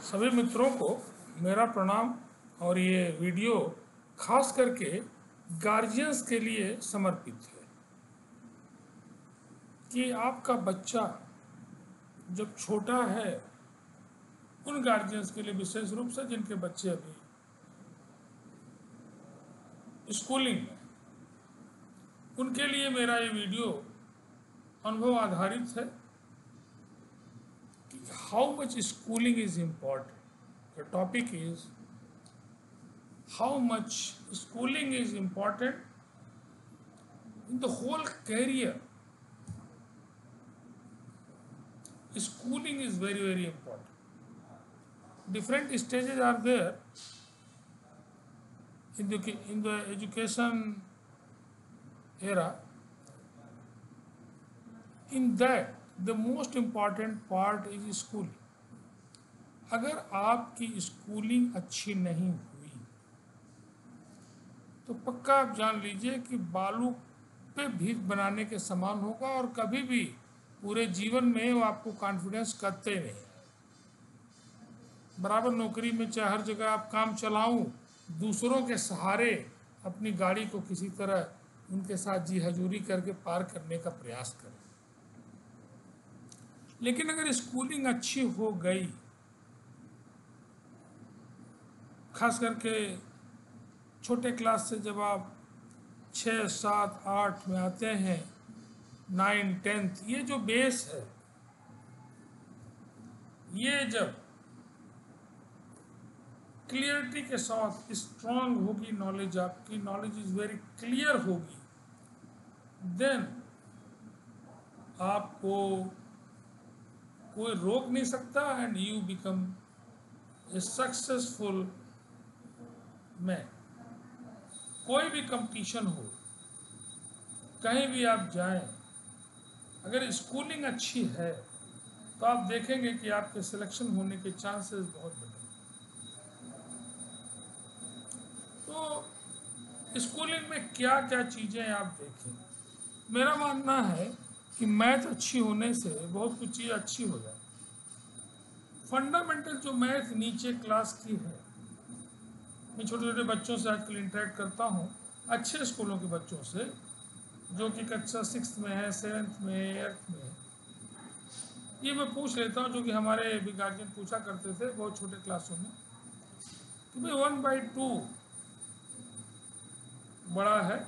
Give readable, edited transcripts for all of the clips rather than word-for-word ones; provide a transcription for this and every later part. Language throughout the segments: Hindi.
सभी मित्रों को मेरा प्रणाम। और ये वीडियो खास करके गार्जियंस के लिए समर्पित है कि आपका बच्चा जब छोटा है, उन गार्जियंस के लिए विशेष रूप से जिनके बच्चे अभी स्कूलिंग में, उनके लिए मेरा ये वीडियो अनुभव आधारित है कि how much schooling is important. The topic is how much schooling is important in the whole career. Schooling is very important. Different stages are there in the education era. In that the most important part is schooling. अगर आपकी स्कूलिंग अच्छी नहीं हुई तो पक्का आप जान लीजिए कि बालू पे भीख बनाने के समान होगा और कभी भी पूरे जीवन में वो आपको कॉन्फिडेंस करते नहीं। बराबर नौकरी में चाहे हर जगह आप काम चलाऊं, दूसरों के सहारे अपनी गाड़ी को किसी तरह उनके साथ जी हजूरी करके पार करने का प्रयास करें। लेकिन अगर स्कूलिंग अच्छी हो गई, खास करके छोटे क्लास से जब आप 6, 7, 8 में आते हैं, 9, 10th, ये जो बेस है, ये जब क्लियरिटी के साथ स्ट्रांग होगी नॉलेज, आपकी नॉलेज इज वेरी क्लियर होगी, देन आपको कोई रोक नहीं सकता and you become a successful man. कोई भी कंपटीशन हो, कहीं भी आप जाएं, अगर स्कूलिंग अच्छी है तो आप देखेंगे कि आपके सिलेक्शन होने के चांसेस बहुत बड़े। तो स्कूलिंग में क्या क्या चीज़ें आप देखें, मेरा मानना है कि मैथ अच्छी होने से बहुत कुछ चीज़ अच्छी हो जाए। फंडामेंटल जो मैथ नीचे क्लास की है, मैं छोटे छोटे बच्चों से आजकल इंटरेक्ट करता हूँ, अच्छे स्कूलों के बच्चों से जो कि कक्षा 6 में है, 7th में, 8th में, ये मैं पूछ लेता हूँ, जो कि हमारे भी गार्जियन पूछा करते थे बहुत छोटे क्लासों में, कि भाई 1/2 बड़ा है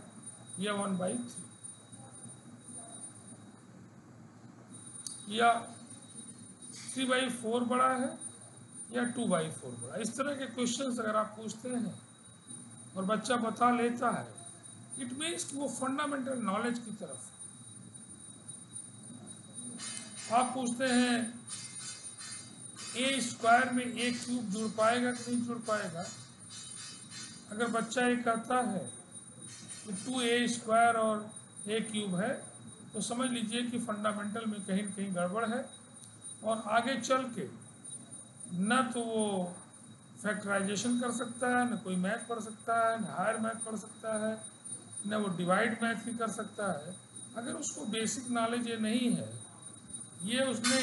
या 1/3 या 3/4 बड़ा है या 2/4 बड़ा। इस तरह के क्वेश्चंस अगर आप पूछते हैं और बच्चा बता लेता है, इट मीन्स कि वो फंडामेंटल नॉलेज की तरफ। आप पूछते हैं a² में a³ जुड़ पाएगा कि नहीं जुड़ पाएगा, अगर बच्चा ये कहता है कि 2a² और a³ है, तो समझ लीजिए कि फंडामेंटल में कहीं न कहीं गड़बड़ है, और आगे चल के न तो वो फैक्टराइजेशन कर सकता है, न कोई मैथ पढ़ सकता है, न हायर मैथ पढ़ सकता है, न वो डिवाइड मैथ भी कर सकता है। अगर उसको बेसिक नॉलेज ये नहीं है, ये उसने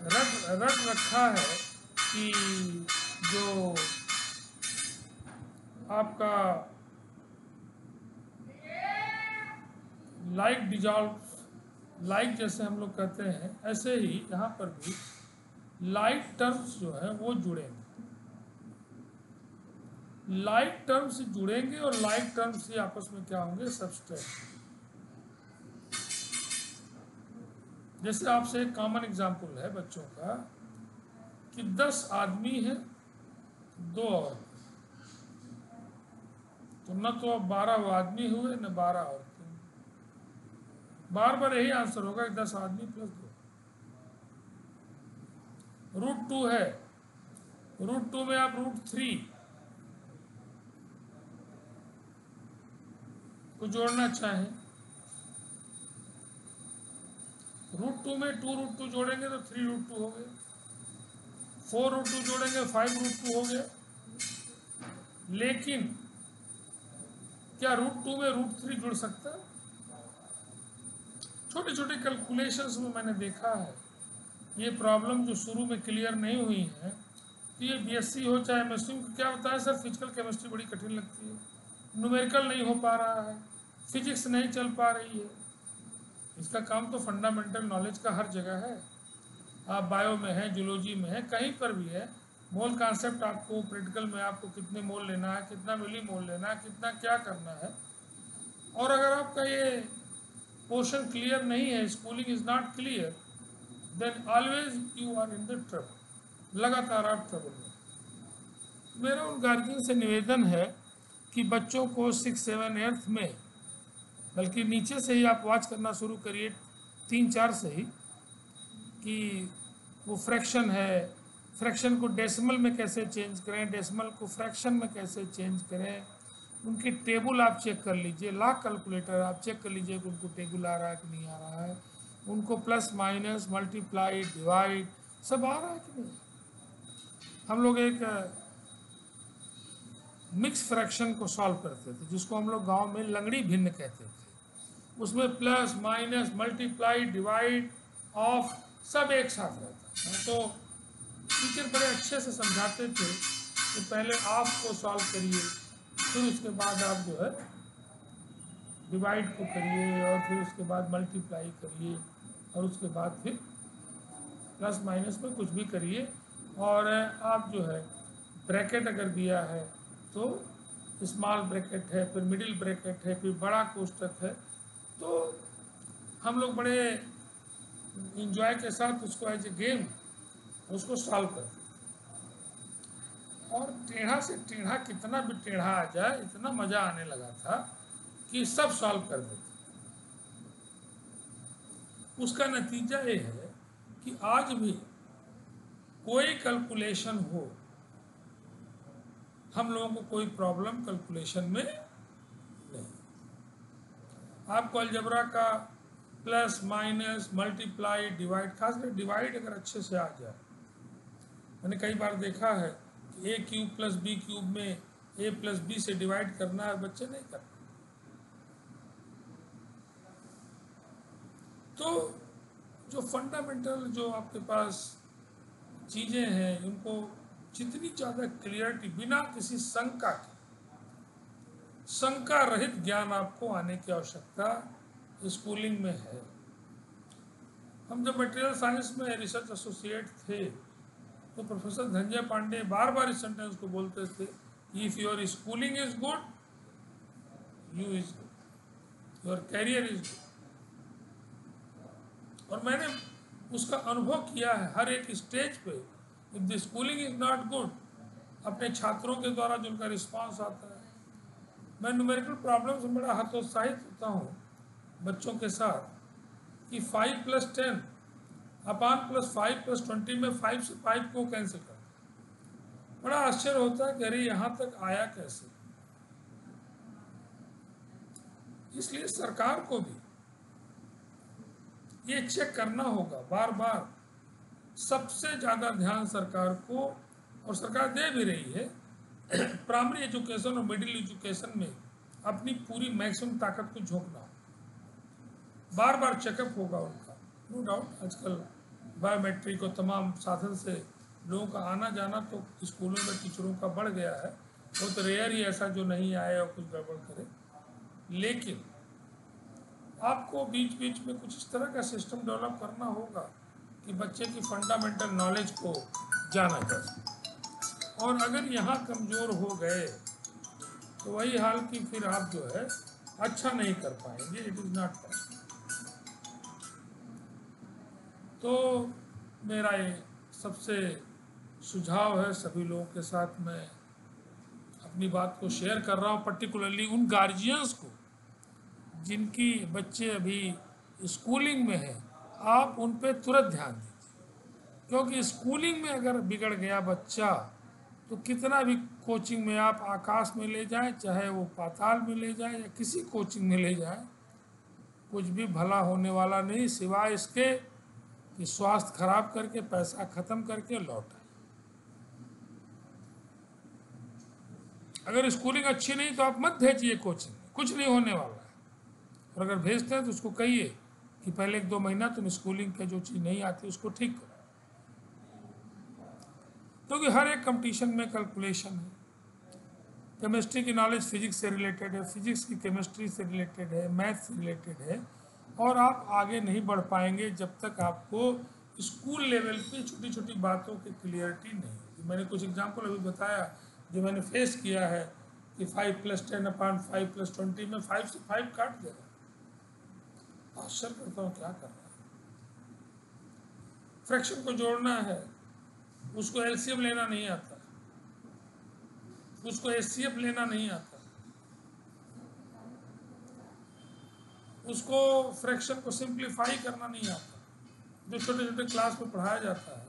रट रखा है कि जो आपका लाइक डिजॉल्व, लाइक जैसे हम लोग कहते हैं, ऐसे ही यहाँ पर भी लाइक टर्म्स जो है वो जुड़ेंगे, लाइक टर्म्स जुड़ेंगे और लाइक टर्म्स ही आपस में क्या होंगे, सब्सट्रैक्ट। जैसे आपसे एक कॉमन एग्जांपल है बच्चों का कि 10 आदमी हैं, 2 औरतें, तो न तो अब 12 आदमी हुए न 12 औरतें। बार बार यही आंसर होगा कि 10 आदमी + 2। √2 है, √2 में आप √3 को जोड़ना चाहें, √2 में 2√2 जोड़ेंगे तो 3√2 हो गया, 4√2 जोड़ेंगे 5√2 हो गया। लेकिन क्या √2 में √3 जुड़ सकता है? छोटे छोटे कैलकुलेशंस में मैंने देखा है, ये प्रॉब्लम जो शुरू में क्लियर नहीं हुई है, तो ये बीएससी हो चाहे एमएससी को क्या होता है सर, फिजिकल केमिस्ट्री बड़ी कठिन लगती है, न्यूमेरिकल नहीं हो पा रहा है, फिजिक्स नहीं चल पा रही है। इसका काम तो फंडामेंटल नॉलेज का हर जगह है। आप बायो में है, जूलॉजी में है, कहीं पर भी है, मोल कॉन्सेप्ट आपको प्रैक्टिकल में आपको कितने मोल लेना है, कितना मिली मोल लेना है, कितना क्या करना है। और अगर आपका ये पोर्शन क्लियर नहीं है, schooling is not clear, then always you are in the trouble, लगातार आप ट्रबल में। मेरा उन गार्जियन से निवेदन है कि बच्चों को 6, 7, 8 में, बल्कि नीचे से ही आप वॉच करना शुरू करिए, 3, 4 से ही, कि वो फ्रैक्शन है, फ्रैक्शन को डेसिमल में कैसे चेंज करें, डेसिमल को फ्रैक्शन में कैसे चेंज करें। उनकी टेबल आप चेक कर लीजिए, लाख कैलकुलेटर आप चेक कर लीजिए कि उनको टेबल आ रहा है कि नहीं आ रहा है, उनको प्लस माइनस मल्टीप्लाई डिवाइड सब आ रहा है कि नहीं। हम लोग एक मिक्स फ्रैक्शन को सॉल्व करते थे, जिसको हम लोग गांव में लंगड़ी भिन्न कहते थे। उसमें plus minus multiply divide of सब एक साथ रहता है। तो टीचर बड़े अच्छे से समझाते थे कि पहले ऑफ को सॉल्व करिए, फिर उसके बाद आप जो है डिवाइड को करिए, और फिर उसके बाद मल्टीप्लाई करिए, और उसके बाद फिर प्लस माइनस में कुछ भी करिए। और आप जो है ब्रैकेट अगर दिया है तो स्मॉल ब्रैकेट है, फिर मिडिल ब्रैकेट है, फिर बड़ा कोष्टक है, तो हम लोग बड़े इंजॉय के साथ उसको एज ए गेम उसको सॉल्व करते। और टेढ़ा से टेढ़ा कितना भी टेढ़ा आ जाए, इतना मज़ा आने लगा था कि सब सॉल्व कर देते। उसका नतीजा ये है कि आज भी कोई कैलकुलेशन हो, हम लोगों को कोई प्रॉब्लम कैलकुलेशन में नहीं। आपको अलजबरा का प्लस माइनस मल्टीप्लाई डिवाइड, खासकर डिवाइड अगर अच्छे से आ जाए, मैंने कई बार देखा है कि ए क्यूब प्लस बी क्यूब में ए प्लस बी से डिवाइड करना है, बच्चे नहीं करते। तो जो फंडामेंटल जो आपके पास चीज़ें हैं, उनको जितनी ज़्यादा क्लियरिटी, बिना किसी शंका के, शंका रहित ज्ञान आपको आने की आवश्यकता स्कूलिंग में है। हम जब मटेरियल साइंस में रिसर्च एसोसिएट थे तो प्रोफेसर धनंजय पांडे बार बार इस सेंटेंस को बोलते थे, if your schooling is good, you is good, your career is good. और मैंने उसका अनुभव किया है हर एक स्टेज पे। If the schooling is not good, अपने छात्रों के द्वारा जो उनका रिस्पांस आता है, मैं न्यूमेरिकल प्रॉब्लम से बड़ा हतोत्साहित होता हूँ बच्चों के साथ कि 5 + 10 अपान +5 + 20 में 5 से 5 को कैंसिल कर, बड़ा आश्चर्य होता है कि अरे यहाँ तक आया कैसे। इसलिए सरकार को भी ये चेक करना होगा बार बार। सबसे ज़्यादा ध्यान सरकार को, और सरकार दे भी रही है, प्राइमरी एजुकेशन और मिडिल एजुकेशन में अपनी पूरी मैक्सिमम ताकत को झोंकना, बार बार चेकअप होगा उनका। नो डाउट आजकल बायोमेट्रिक और तमाम साधन से लोगों का आना जाना तो स्कूलों में टीचरों का बढ़ गया है, वो तो रेयर ही ऐसा जो नहीं आए और कुछ गड़बड़ करे। लेकिन आपको बीच बीच में कुछ इस तरह का सिस्टम डेवलप करना होगा कि बच्चे की फंडामेंटल नॉलेज को जाना जा सके। और अगर यहाँ कमज़ोर हो गए तो वही हाल कि फिर आप जो है अच्छा नहीं कर पाएंगे, इट इज़ नॉट पॉसिबल। तो मेरा ये सबसे सुझाव है, सभी लोगों के साथ मैं अपनी बात को शेयर कर रहा हूँ, पर्टिकुलरली उन गार्जियंस को जिनकी बच्चे अभी स्कूलिंग में हैं, आप उन पे तुरंत ध्यान दीजिए। क्योंकि स्कूलिंग में अगर बिगड़ गया बच्चा तो कितना भी कोचिंग में आप आकाश में ले जाएं, चाहे वो पाताल में ले जाएं या किसी कोचिंग में ले जाएं, कुछ भी भला होने वाला नहीं, सिवाय इसके कि स्वास्थ्य खराब करके पैसा ख़त्म करके लौट आए। अगर स्कूलिंग अच्छी नहीं तो आप मत भेजिए कोचिंग, कुछ नहीं होने वाला है। और अगर भेजते हैं तो उसको कहिए कि पहले 1-2 महीना तुम स्कूलिंग का जो चीज़ नहीं आती उसको ठीक करो। क्योंकि हर एक कंपटीशन में कैलकुलेशन है। केमिस्ट्री की नॉलेज फिजिक्स से रिलेटेड है, फिजिक्स की केमिस्ट्री से रिलेटेड है, मैथ से रिलेटेड है, और आप आगे नहीं बढ़ पाएंगे जब तक आपको स्कूल लेवल पे छोटी छोटी बातों की क्लियरिटी नहीं होगी। मैंने कुछ एग्जांपल अभी बताया जो मैंने फेस किया है कि 5 + 10/5 + 20 में 5 से 5 काट देगा। आश्चर्य करता हूँ क्या कर रहा है। फ्रैक्शन को जोड़ना है, उसको एलसीएम लेना नहीं आता, उसको एचसीएफ लेना नहीं आता, उसको फ्रैक्शन को सिंप्लीफाई करना नहीं आता, जो छोटे छोटे क्लास में पढ़ाया जाता है।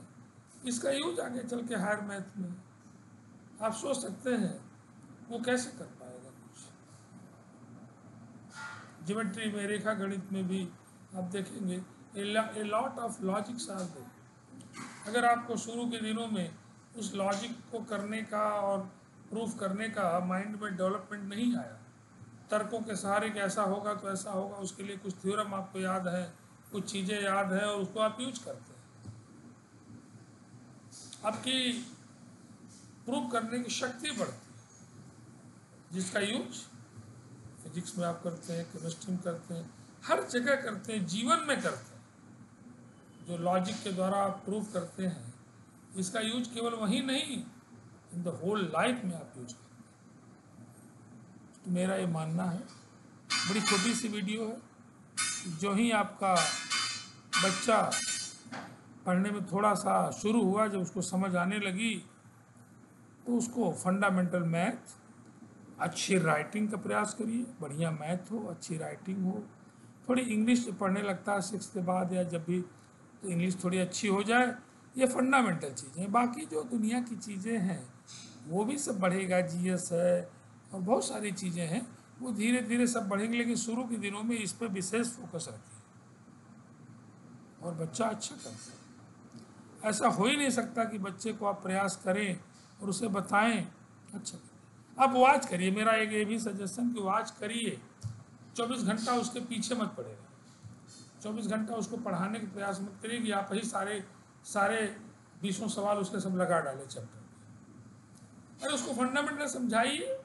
इसका यूज आगे चल के हायर मैथ में आप सोच सकते हैं वो कैसे कर पाएगा कुछ। ज्योमेट्री में, रेखा गणित में भी आप देखेंगे a lot of logics are there. अगर आपको शुरू के दिनों में उस लॉजिक को करने का और प्रूफ करने का माइंड में डेवलपमेंट नहीं आया, तर्कों के सहारे कि ऐसा होगा तो ऐसा होगा, उसके लिए कुछ थ्योरम आपको याद है, कुछ चीज़ें याद है और उसको आप यूज करते हैं, आपकी प्रूव करने की शक्ति बढ़ती है, जिसका यूज फिजिक्स में आप करते हैं, केमिस्ट्री में करते हैं, हर जगह करते हैं, जीवन में करते हैं। जो लॉजिक के द्वारा आप प्रूव करते हैं, इसका यूज केवल वही नहीं, इन द होल लाइफ में आप यूज करते हैं। तो मेरा ये मानना है, बड़ी छोटी सी वीडियो है, जो ही आपका बच्चा पढ़ने में थोड़ा सा शुरू हुआ, जब उसको समझ आने लगी, तो उसको फंडामेंटल मैथ, अच्छी राइटिंग का प्रयास करिए, बढ़िया मैथ हो, अच्छी राइटिंग हो, थोड़ी इंग्लिश पढ़ने लगता है 6th के बाद या जब भी, तो इंग्लिश थोड़ी अच्छी हो जाए। ये फंडामेंटल चीज़ें हैं। बाकी जो दुनिया की चीज़ें हैं वो भी सब बढ़ेगा, जीएस है और बहुत सारी चीज़ें हैं, वो धीरे धीरे सब बढ़ेंगे, लेकिन शुरू के दिनों में इस पर विशेष फोकस रखिए और बच्चा अच्छा करता है। ऐसा हो ही नहीं सकता कि बच्चे को आप प्रयास करें और उसे बताएं अच्छा करें। आप वॉच करिए, मेरा एक ये भी सजेशन कि वॉच करिए, 24 घंटा उसके पीछे मत पड़ेगा, 24 घंटा उसको पढ़ाने का प्रयास मत करिए कि आप ही सारे 20 सवाल उसके सब लगा डाले चैप्टर में। अरे उसको फंडामेंटल समझाइए,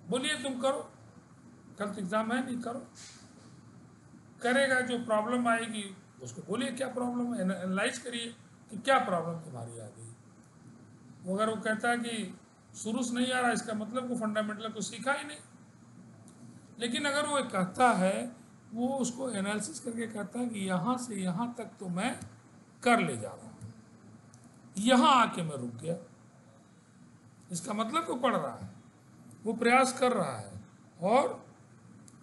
बोलिए तुम करो, कल तो एग्जाम है, नहीं करो, करेगा, जो प्रॉब्लम आएगी उसको बोलिए क्या प्रॉब्लम है, एनालाइज करिए कि क्या प्रॉब्लम तुम्हारी आ गई। वो अगर वो कहता है कि शुरू से नहीं आ रहा, इसका मतलब वो फंडामेंटल को सीखा ही नहीं। लेकिन अगर वो कहता है, वो उसको एनालिसिस करके कहता है कि यहाँ से यहाँ तक तो मैं कर ले जा रहा हूँ, यहाँ आके मैं रुक गया, इसका मतलब वो पढ़ रहा है, वो प्रयास कर रहा है, और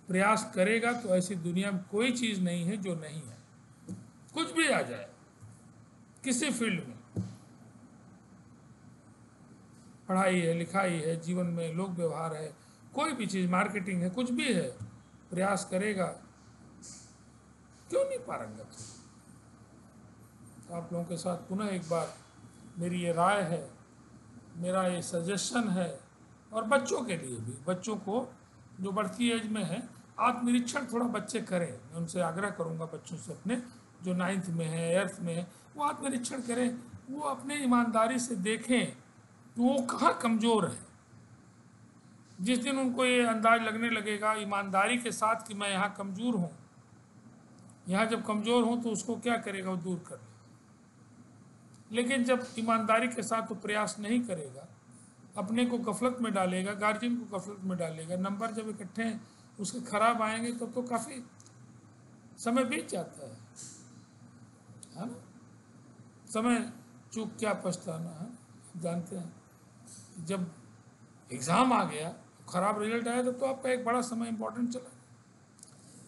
प्रयास करेगा तो ऐसी दुनिया में कोई चीज़ नहीं है जो नहीं है। कुछ भी आ जाए किसी फील्ड में, पढ़ाई है, लिखाई है, जीवन में लोक व्यवहार है, कोई भी चीज़, मार्केटिंग है, कुछ भी है, प्रयास करेगा, क्यों नहीं पारंगत हो। तो आप लोगों के साथ पुनः एक बार मेरी ये राय है, मेरा ये सजेशन है, और बच्चों के लिए भी, बच्चों को जो बढ़ती एज में है, आत्मनिरीक्षण थोड़ा बच्चे करें। मैं उनसे आग्रह करूंगा बच्चों से, अपने जो 9th में है, 8th में है, वो आत्मनिरीक्षण करें, वो अपने ईमानदारी से देखें कि वो कहाँ कमज़ोर है। जिस दिन उनको ये अंदाज लगने लगेगा ईमानदारी के साथ कि मैं यहाँ कमज़ोर हूँ, यहाँ जब कमज़ोर हूँ तो उसको क्या करेगा, वो दूर कर लेगा। लेकिन जब ईमानदारी के साथ वो प्रयास नहीं करेगा, अपने को गफलत में डालेगा, गार्जियन को गफलत में डालेगा, नंबर जब इकट्ठे उसके खराब आएंगे तो काफ़ी समय बीत जाता है ना। समय चूक क्या पछताना है, जानते हैं। जब एग्ज़ाम आ गया, खराब रिजल्ट आया, तो आपका एक बड़ा समय इम्पोर्टेंट चला।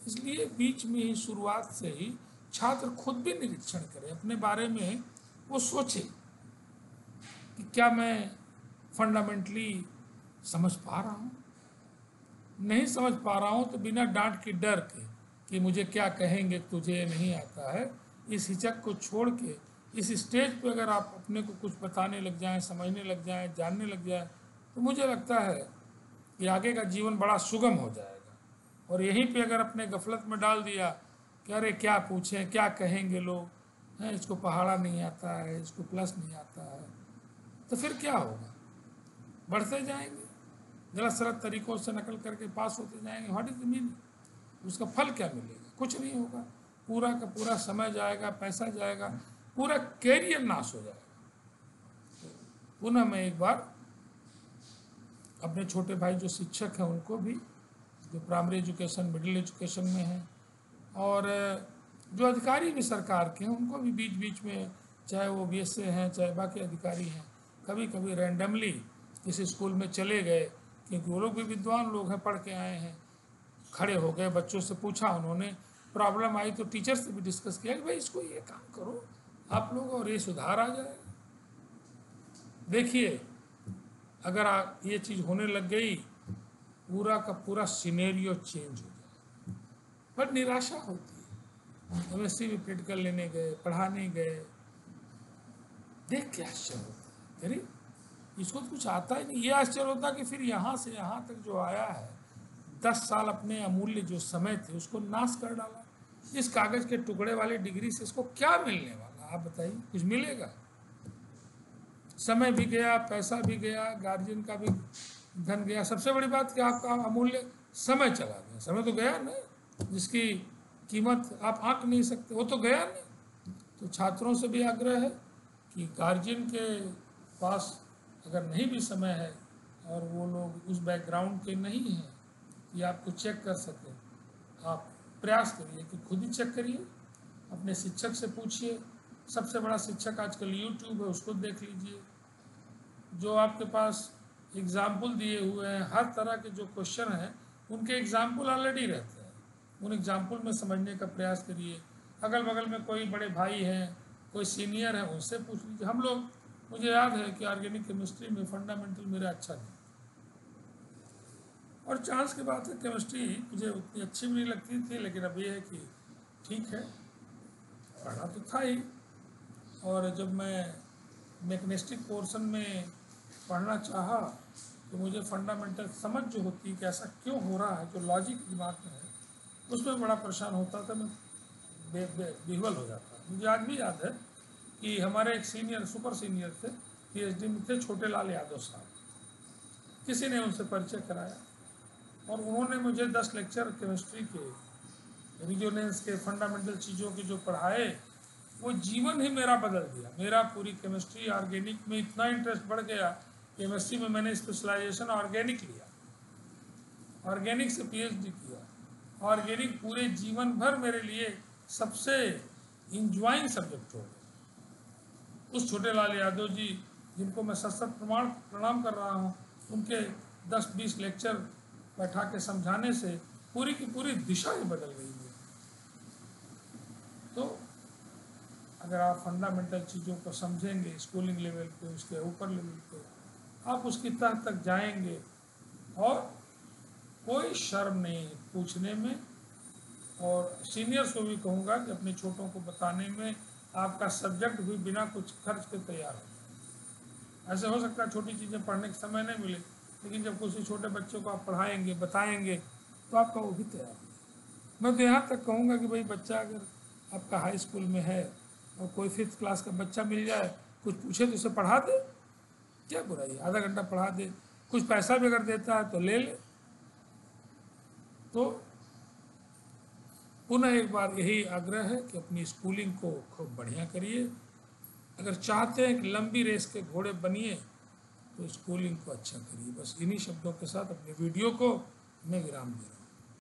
इसलिए बीच में ही, शुरुआत से ही छात्र खुद भी निरीक्षण करें, अपने बारे में वो सोचे कि क्या मैं फंडामेंटली समझ पा रहा हूँ। नहीं समझ पा रहा हूँ तो बिना डांट के, डर के कि मुझे क्या कहेंगे, तुझे नहीं आता है, इस हिचक को छोड़ के इस स्टेज पे अगर आप अपने को कुछ बताने लग जाएं, समझने लग जाएं, जानने लग जाएं, तो मुझे लगता है कि आगे का जीवन बड़ा सुगम हो जाएगा। और यहीं पे अगर अपने गफलत में डाल दिया कि अरे क्या पूछें, क्या कहेंगे लोग, है, इसको पहाड़ा नहीं आता है, इसको प्लस नहीं आता है, तो फिर क्या होगा? बढ़ते जाएंगे, गलत सलत तरीकों से नकल करके पास होते जाएंगे। What is the meaning? उसका फल क्या मिलेगा? कुछ नहीं होगा। पूरा का पूरा समय जाएगा, पैसा जाएगा, पूरा कैरियर नाश हो जाएगा। तो पुनः मैं एक बार अपने छोटे भाई जो शिक्षक हैं उनको भी, जो प्राइमरी एजुकेशन मिडिल एजुकेशन में हैं, और जो अधिकारी भी सरकार के हैं, उनको भी बीच बीच में, चाहे वो बीएसए हैं चाहे बाकी अधिकारी हैं, कभी कभी रैंडमली किसी स्कूल में चले गए, क्योंकि वो लोग भी विद्वान लोग हैं, पढ़ के आए हैं, खड़े हो गए, बच्चों से पूछा उन्होंने, प्रॉब्लम आई तो टीचर से भी डिस्कस किया कि भाई इसको ये काम करो आप लोग और ये सुधार आ जाएगा। देखिए, अगर ये चीज़ होने लग गई, पूरा का पूरा सिनेरियो चेंज हो जाए। बट निराशा होती है। एमएससी भी प्रैक्टिकल लेने गए, पढ़ाने गए, देख के आश्चर्य होता है, अरे इसको तो कुछ आता ही नहीं। ये आश्चर्य होता कि फिर यहाँ से यहाँ तक जो आया है, 10 साल अपने अमूल्य जो समय थे उसको नाश कर डाला। इस कागज के टुकड़े वाली डिग्री से इसको क्या मिलने वाला? आप बताइए, कुछ मिलेगा? समय भी गया, पैसा भी गया, गार्जियन का भी धन गया, सबसे बड़ी बात कि आपका अमूल्य समय चला गया। समय तो गया ना, जिसकी कीमत आप आंक नहीं सकते, वो तो गया नहीं। तो छात्रों से भी आग्रह है कि गार्जियन के पास अगर नहीं भी समय है और वो लोग उस बैकग्राउंड के नहीं हैं कि आपको चेक कर सकें, आप प्रयास करिए कि खुद ही चेक करिए, अपने शिक्षक से पूछिए। सबसे बड़ा शिक्षक आजकल यूट्यूब है, उसको देख लीजिए। जो आपके पास एग्जाम्पल दिए हुए हैं, हर तरह के जो क्वेश्चन हैं उनके एग्जाम्पल ऑलरेडी रहते हैं, उन एग्जाम्पल में समझने का प्रयास करिए। अगल बगल में कोई बड़े भाई हैं, कोई सीनियर हैं, उनसे पूछ लीजिए। हम लोग, मुझे याद है कि ऑर्गेनिक केमिस्ट्री में फंडामेंटल मेरा अच्छा नहीं, और चांस की बात है, केमिस्ट्री मुझे उतनी अच्छी भी नहीं लगती थी, लेकिन अब ये है कि ठीक है, पढ़ना तो था ही। और जब मैं मैकेनिस्टिक पोर्शन में पढ़ना चाहा तो मुझे फंडामेंटल समझ जो होती है कि ऐसा क्यों हो रहा है, जो लॉजिक दिमाग में है, उसमें बड़ा परेशान होता था, मैं विह्वल हो जाता। मुझे आज भी याद है कि हमारे एक सीनियर, सुपर सीनियर थे, पीएचडी में थे, छोटे लाल यादव साहब, किसी ने उनसे परिचय कराया और उन्होंने मुझे 10 लेक्चर केमिस्ट्री के, रिजोनेंस के, फंडामेंटल चीज़ों के जो पढ़ाए, वो जीवन ही मेरा बदल दिया। मेरा पूरी केमिस्ट्री ऑर्गेनिक में इतना इंटरेस्ट बढ़ गया, केमिस्ट्री में मैंने स्पेशलाइजेशन ऑर्गेनिक लिया, ऑर्गेनिक से पीएचडी किया। ऑर्गेनिक पूरे जीवन भर मेरे लिए सबसे इंजॉइंग सब्जेक्ट हो गया। उस छोटे लाल यादव जी, जिनको मैं सशक्त प्रणाम कर रहा हूँ, उनके 10-20 लेक्चर बैठा के समझाने से पूरी की पूरी दिशा ही बदल गई है। तो अगर आप फंडामेंटल चीज़ों को समझेंगे, स्कूलिंग लेवल पे, उसके ऊपर लेवल पे, आप उसकी तह तक जाएंगे, और कोई शर्म नहीं पूछने में। और सीनियर्स को भी कहूँगा कि अपने छोटों को बताने में आपका सब्जेक्ट भी बिना कुछ खर्च के तैयार हो। ऐसे हो सकता है छोटी चीज़ें पढ़ने का समय नहीं मिले, लेकिन जब किसी छोटे बच्चों को आप पढ़ाएंगे, बताएंगे, तो आपका वो भी तैयार हो। मैं तो यहाँ तक कहूँगा कि भाई, बच्चा अगर आपका हाई स्कूल में है और कोई 5th क्लास का बच्चा मिल जाए, कुछ पूछे तो उसे पढ़ा दे, क्या बुराई, आधा घंटा पढ़ा दे, कुछ पैसा भी अगर देता है तो ले ले। तो पुनः एक बार यही आग्रह है कि अपनी स्कूलिंग को खूब बढ़िया करिए। अगर चाहते हैं कि लंबी रेस के घोड़े बनिए, तो स्कूलिंग को अच्छा करिए। बस इन्हीं शब्दों के साथ अपने वीडियो को मैं विराम दे रहा हूँ।